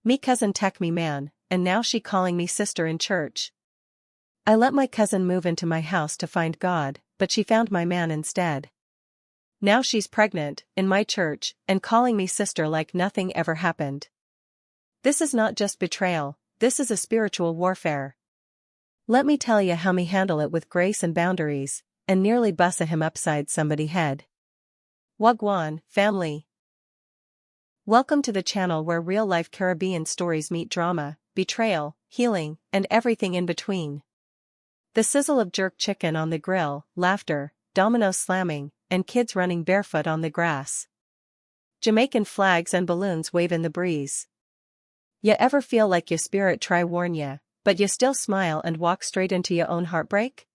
Me cousin tek me man, and now she calling me sister in church. I let my cousin move into my house to find God, but she found my man instead. Now she's pregnant, in my church, and calling me sister like nothing ever happened. This is not just betrayal, this is a spiritual warfare. Let me tell you how me handle it with grace and boundaries, and nearly bussa him upside somebody head. Wagwan, family. Welcome to the channel where real-life Caribbean stories meet drama, betrayal, healing, and everything in between. The sizzle of jerk chicken on the grill, laughter, dominoes slamming, and kids running barefoot on the grass. Jamaican flags and balloons wave in the breeze. Ya ever feel like your spirit try warn ya, but you still smile and walk straight into your own heartbreak?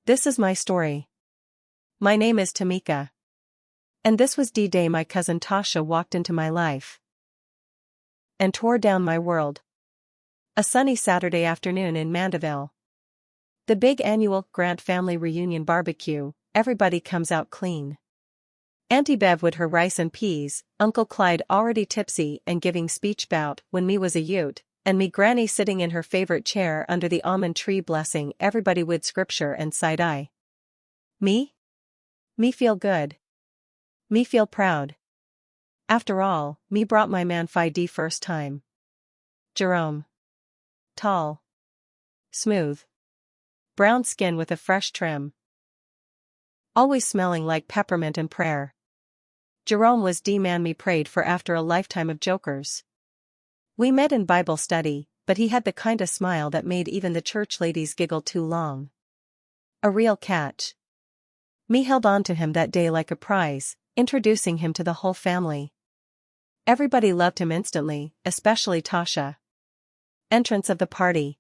This is my story. My name is Tamika. And this was the day my cousin Tasha walked into my life and tore down my world. A sunny Saturday afternoon in Mandeville. The big annual Grant family reunion barbecue, everybody comes out clean. Auntie Bev with her rice and peas, Uncle Clyde already tipsy and giving speech bout when me was a youth, and me granny sitting in her favorite chair under the almond tree blessing everybody with scripture and side-eye. Me? Me feel good. Me feel proud. After all, me brought my man fi the first time. Jerome. Tall. Smooth. Brown skin with a fresh trim. Always smelling like peppermint and prayer. Jerome was the man me prayed for after a lifetime of jokers. We met in Bible study, but he had the kinda smile that made even the church ladies giggle too long. A real catch. Me held on to him that day like a prize, introducing him to the whole family. Everybody loved him instantly, especially Tasha. Entrance of the party.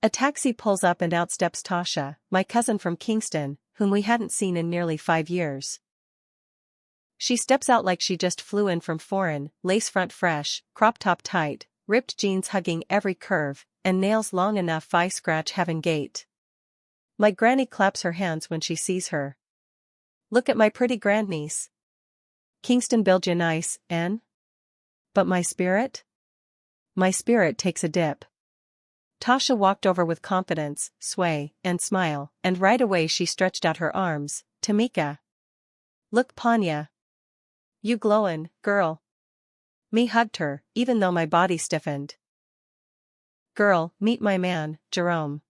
A taxi pulls up and out steps Tasha, my cousin from Kingston, whom we hadn't seen in nearly 5 years. She steps out like she just flew in from foreign, lace front fresh, crop top tight, ripped jeans hugging every curve, and nails long enough fi scratch heaven gate. My granny claps her hands when she sees her. Look at my pretty grandniece. Kingston build you nice, en? But my spirit? My spirit takes a dip. Tasha walked over with confidence, sway, and smile, and right away she stretched out her arms. Tamika. Look Panya. You glowin', girl. Me hugged her, even though my body stiffened. Girl, meet my man, Jerome.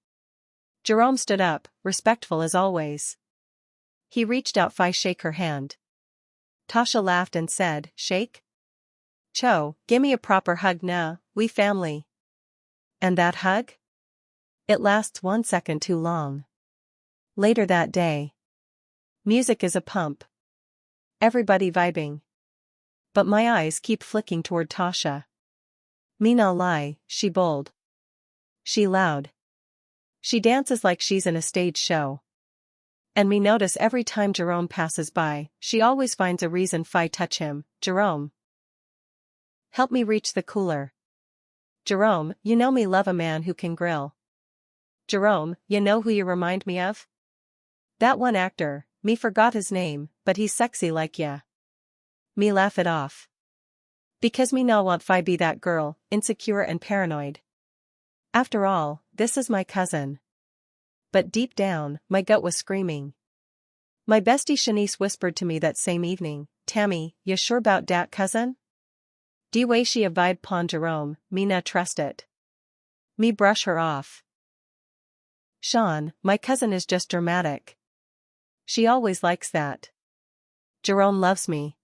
Jerome stood up, respectful as always. He reached out fi shake her hand. Tasha laughed and said, shake? Cho, gimme a proper hug nah, we family. And that hug? It lasts 1 second too long. Later that day. Music is a pump. Everybody vibing. But my eyes keep flicking toward Tasha. Me nah lie, she bold. She loud. She dances like she's in a stage show. And me notice every time Jerome passes by, she always finds a reason fi touch him. Jerome. Help me reach the cooler. Jerome, you know me love a man who can grill. Jerome, you know who you remind me of? That one actor, me forgot his name, but he's sexy like ya. Me laugh it off. Because me no want fi be that girl, insecure and paranoid. After all, this is my cousin. But deep down, my gut was screaming. My bestie Shanice whispered to me that same evening, Tammy, you sure bout dat cousin? De way she avide pon Jerome, me nah trust it. Me brush her off. Sean, my cousin is just dramatic. She always likes that. Jerome loves me.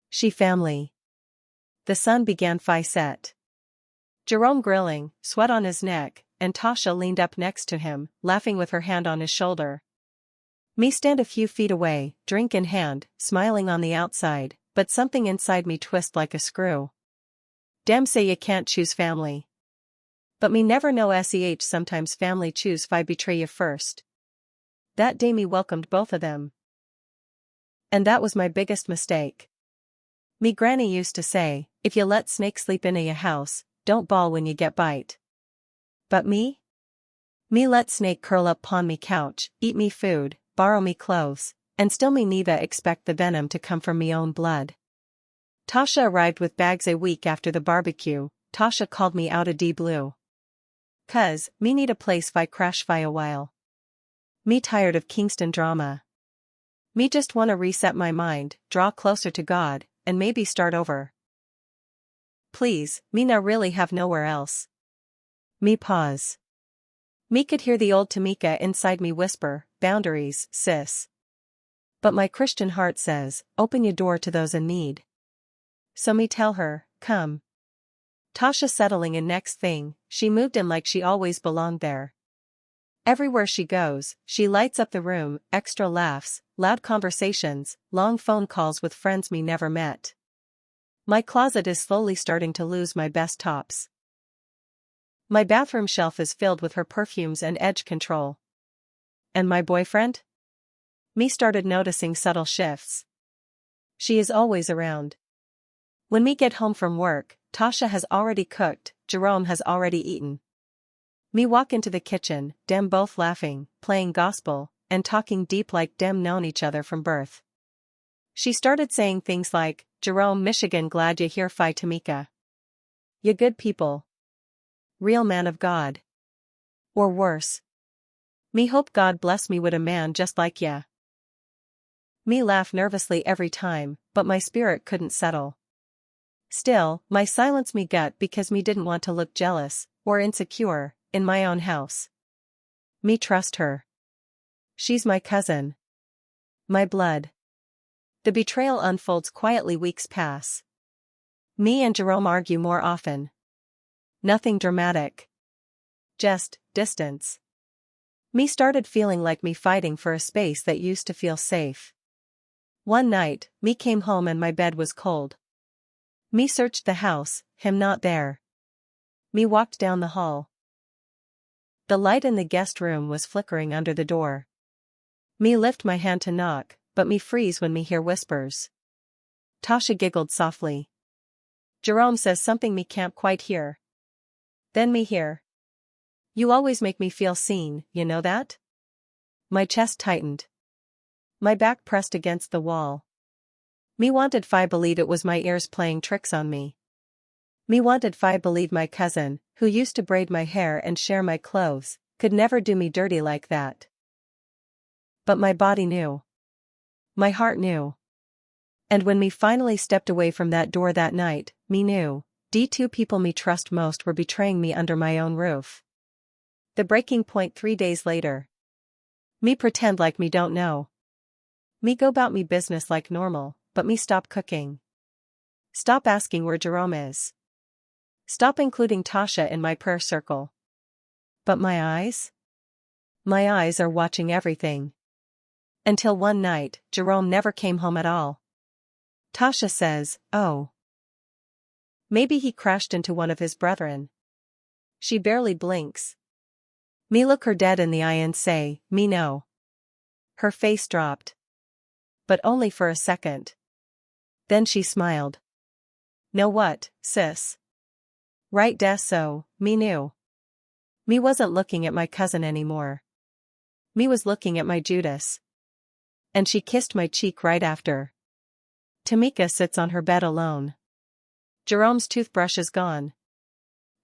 She family. The sun began fi set. Jerome grilling, sweat on his neck, and Tasha leaned up next to him, laughing with her hand on his shoulder. Me stand a few feet away, drink in hand, smiling on the outside, but something inside me twist like a screw. Dem say you can't choose family. But me never know seh sometimes family choose fi betray you first. That day me welcomed both of them. And that was my biggest mistake. Me granny used to say, if you let snake sleep in a house, don't bawl when you get bite. But me? Me let snake curl up pon me couch, eat me food, borrow me clothes, and still me neither expect the venom to come from me own blood. Tasha arrived with bags a week after the barbecue. Tasha called me out of the blue. "'Cause, me need a place fi crash fi a while. Me tired of Kingston drama. Me just wanna reset my mind, draw closer to God, and maybe start over. Please, me now really have nowhere else." Me pause. Me could hear the old Tamika inside me whisper, "Boundaries, sis." But my Christian heart says, "Open your door to those in need." So me tell her, "Come." Tasha settling in next thing, she moved in like she always belonged there. Everywhere she goes, she lights up the room, extra laughs, loud conversations, long phone calls with friends me never met. My closet is slowly starting to lose my best tops. My bathroom shelf is filled with her perfumes and edge control. And my boyfriend? Me started noticing subtle shifts. She is always around. When me get home from work, Tasha has already cooked, Jerome has already eaten. Me walk into the kitchen, dem both laughing, playing gospel, and talking deep like dem known each other from birth. She started saying things like, "Jerome, Michigan, glad you here fi Tamika. Ya good people. Real man of God." Or worse. "Me hope God bless me with a man just like ya." Me laugh nervously every time, but my spirit couldn't settle. Still, my silence me gut because me didn't want to look jealous, or insecure, in my own house. Me trust her. She's my cousin. My blood. The betrayal unfolds quietly. Weeks pass. Me and Jerome argue more often. Nothing dramatic. Just distance. Me started feeling like me fighting for a space that used to feel safe. One night, me came home and my bed was cold. Me searched the house, him not there. Me walked down the hall. The light in the guest room was flickering under the door. Me lift my hand to knock, but me freeze when me hear whispers. Tasha giggled softly. Jerome says something me can't quite hear. Then me hear. "You always make me feel seen, you know that?" My chest tightened. My back pressed against the wall. Me wanted fi believe it was my ears playing tricks on me. Me wanted fi believe my cousin, who used to braid my hair and share my clothes, could never do me dirty like that. But my body knew. My heart knew. And when me finally stepped away from that door that night, me knew, the two people me trust most were betraying me under my own roof. The breaking point 3 days later. Me pretend like me don't know. Me go bout me business like normal, but me stop cooking. Stop asking where Jerome is. Stop including Tasha in my prayer circle. But my eyes? My eyes are watching everything. Until one night, Jerome never came home at all. Tasha says, "Oh. Maybe he crashed into one of his brethren." She barely blinks. Me look her dead in the eye and say, "Me no." Her face dropped. But only for a second. Then she smiled. "Know what, sis? Right des so, me knew." Me wasn't looking at my cousin anymore. Me was looking at my Judas. And she kissed my cheek right after. Tamika sits on her bed alone. Jerome's toothbrush is gone.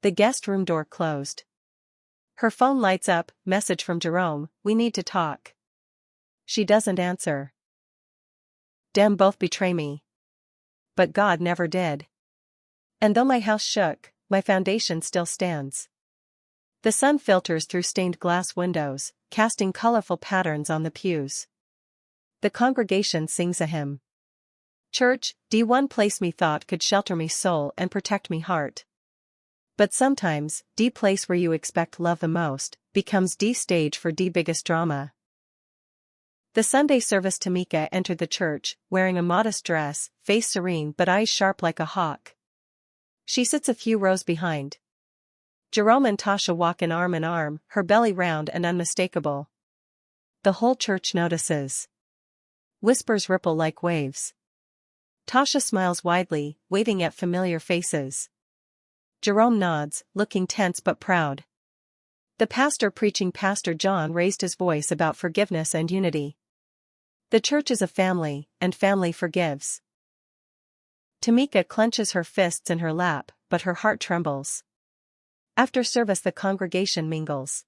The guest room door closed. Her phone lights up, message from Jerome, "We need to talk." She doesn't answer. Dem both betray me. But God never did. And though my house shook, my foundation still stands. The sun filters through stained glass windows, casting colorful patterns on the pews. The congregation sings a hymn. Church, the one place me thought could shelter me soul and protect me heart. But sometimes, the place where you expect love the most, becomes the stage for the biggest drama. The Sunday service, Tamika entered the church, wearing a modest dress, face serene but eyes sharp like a hawk. She sits a few rows behind. Jerome and Tasha walk in arm, her belly round and unmistakable. The whole church notices. Whispers ripple like waves. Tasha smiles widely, waving at familiar faces. Jerome nods, looking tense but proud. The pastor preaching, Pastor John, raised his voice about forgiveness and unity. The church is a family, and family forgives. Tamika clenches her fists in her lap, but her heart trembles. After service the congregation mingles.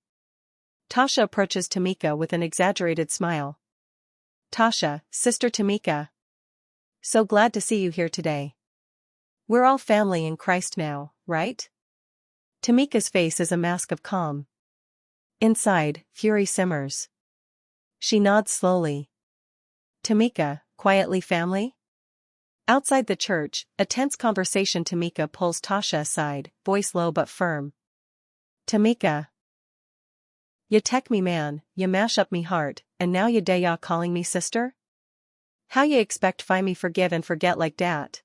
Tasha approaches Tamika with an exaggerated smile. Tasha, Sister Tamika. So glad to see you here today. We're all family in Christ now, right? Tamika's face is a mask of calm. Inside, fury simmers. She nods slowly. Tamika, quietly family? Outside the church, a tense conversation. Tamika pulls Tasha aside, voice low but firm. Tamika. Ya tek me man, ya mash up me heart, and now ya day ya calling me sister? How ya expect fi me forgive and forget like dat?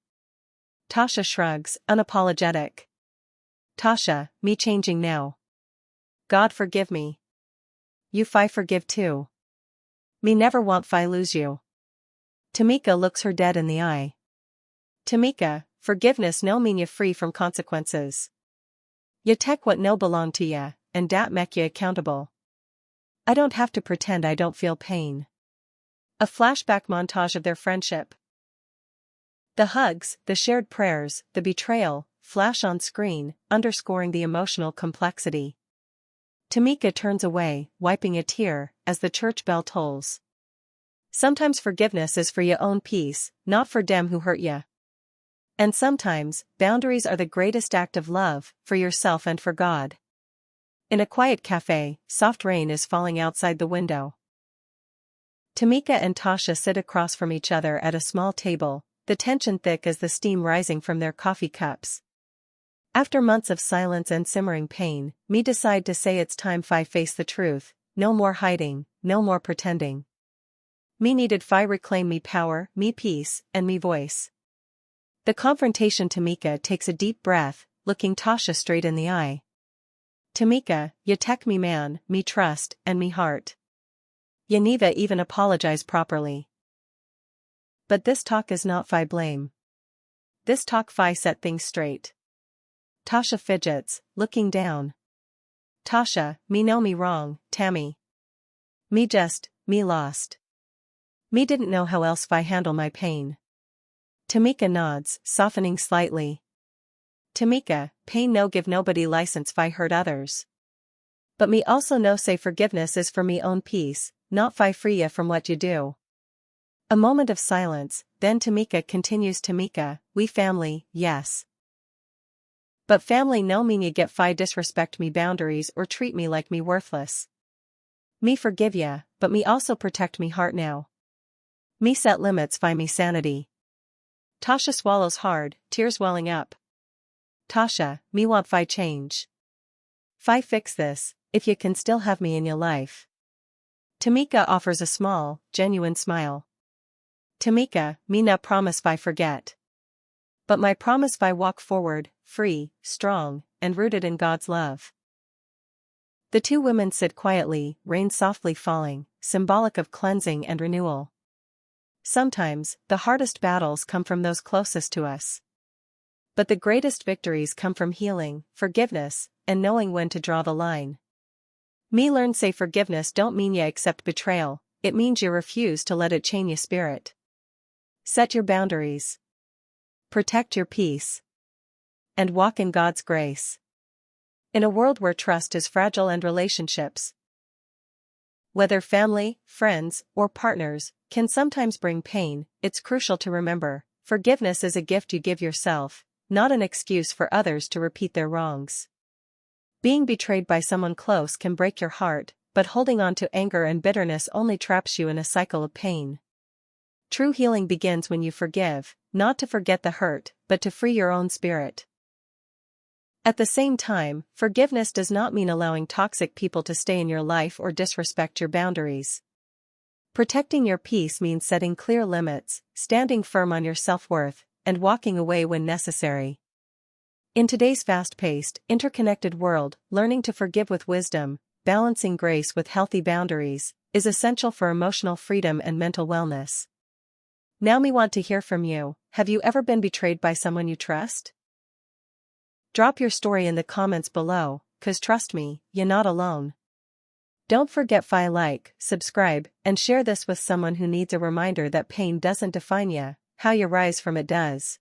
Tasha shrugs, unapologetic. Tasha, me changing now. God forgive me. You fi forgive too. Me never want fi lose you. Tamika looks her dead in the eye. Tamika, forgiveness no mean ya free from consequences. Ya tek what no belong to ya, and dat mek ya accountable. I don't have to pretend I don't feel pain. A flashback montage of their friendship. The hugs, the shared prayers, the betrayal, flash on screen, underscoring the emotional complexity. Tamika turns away, wiping a tear, as the church bell tolls. Sometimes forgiveness is for ya own peace, not for dem who hurt ya. And sometimes, boundaries are the greatest act of love, for yourself and for God. In a quiet cafe, soft rain is falling outside the window. Tamika and Tasha sit across from each other at a small table, the tension thick as the steam rising from their coffee cups. After months of silence and simmering pain, me decide to say it's time fi face the truth, no more hiding, no more pretending. Me needed fi reclaim me power, me peace, and me voice. The confrontation. Tamika takes a deep breath, looking Tasha straight in the eye. Tamika, ya tek me man, me trust, and me heart. Ya neva even apologize properly. But this talk is not fi blame. This talk fi set things straight. Tasha fidgets, looking down. Tasha, me know me wrong, Tammy. Me lost. Me didn't know how else fi handle my pain. Tamika nods, softening slightly. Tamika, pain no give nobody license fi hurt others. But me also know say forgiveness is for me own peace, not fi free ya from what you do. A moment of silence, then Tamika continues. Tamika, we family, yes. But family no mean you get fi disrespect me boundaries or treat me like me worthless. Me forgive ya, but me also protect me heart now. Me set limits fi me sanity. Tasha swallows hard, tears welling up. Tasha, me want fi change. Fi fix this, if you can still have me in your life. Tamika offers a small, genuine smile. Tamika, me na promise fi forget. But my promise fi walk forward, free, strong, and rooted in God's love. The two women sit quietly, rain softly falling, symbolic of cleansing and renewal. Sometimes, the hardest battles come from those closest to us. But the greatest victories come from healing, forgiveness, and knowing when to draw the line. Me learn say forgiveness don't mean ya accept betrayal, it means you refuse to let it chain your spirit. Set your boundaries. Protect your peace. And walk in God's grace. In a world where trust is fragile and relationships, whether family, friends, or partners, can sometimes bring pain, it's crucial to remember, forgiveness is a gift you give yourself, not an excuse for others to repeat their wrongs. Being betrayed by someone close can break your heart, but holding on to anger and bitterness only traps you in a cycle of pain. True healing begins when you forgive, not to forget the hurt, but to free your own spirit. At the same time, forgiveness does not mean allowing toxic people to stay in your life or disrespect your boundaries. Protecting your peace means setting clear limits, standing firm on your self-worth, and walking away when necessary. In today's fast-paced, interconnected world, learning to forgive with wisdom, balancing grace with healthy boundaries, is essential for emotional freedom and mental wellness. Now we want to hear from you. Have you ever been betrayed by someone you trust? Drop your story in the comments below, 'cause trust me, you're not alone. Don't forget to like, subscribe, and share this with someone who needs a reminder that pain doesn't define you, how you rise from it does.